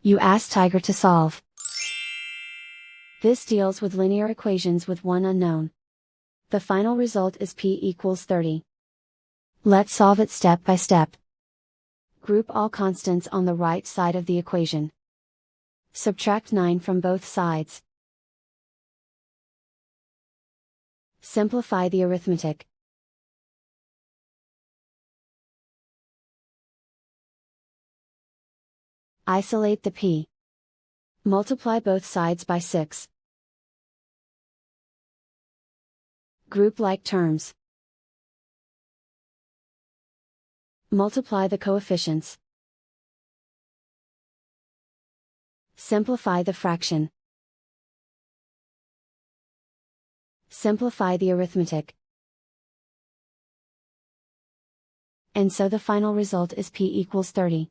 You ask Tiger to solve. This deals with linear equations with one unknown. The final result is p equals 30. Let's solve it step by step. Group all constants on the right side of the equation. Subtract 9 from both sides. Simplify the arithmetic. Isolate the p. Multiply both sides by 6. Group like terms. Multiply the coefficients. Simplify the fraction. Simplify the arithmetic. And so the final result is p equals 30.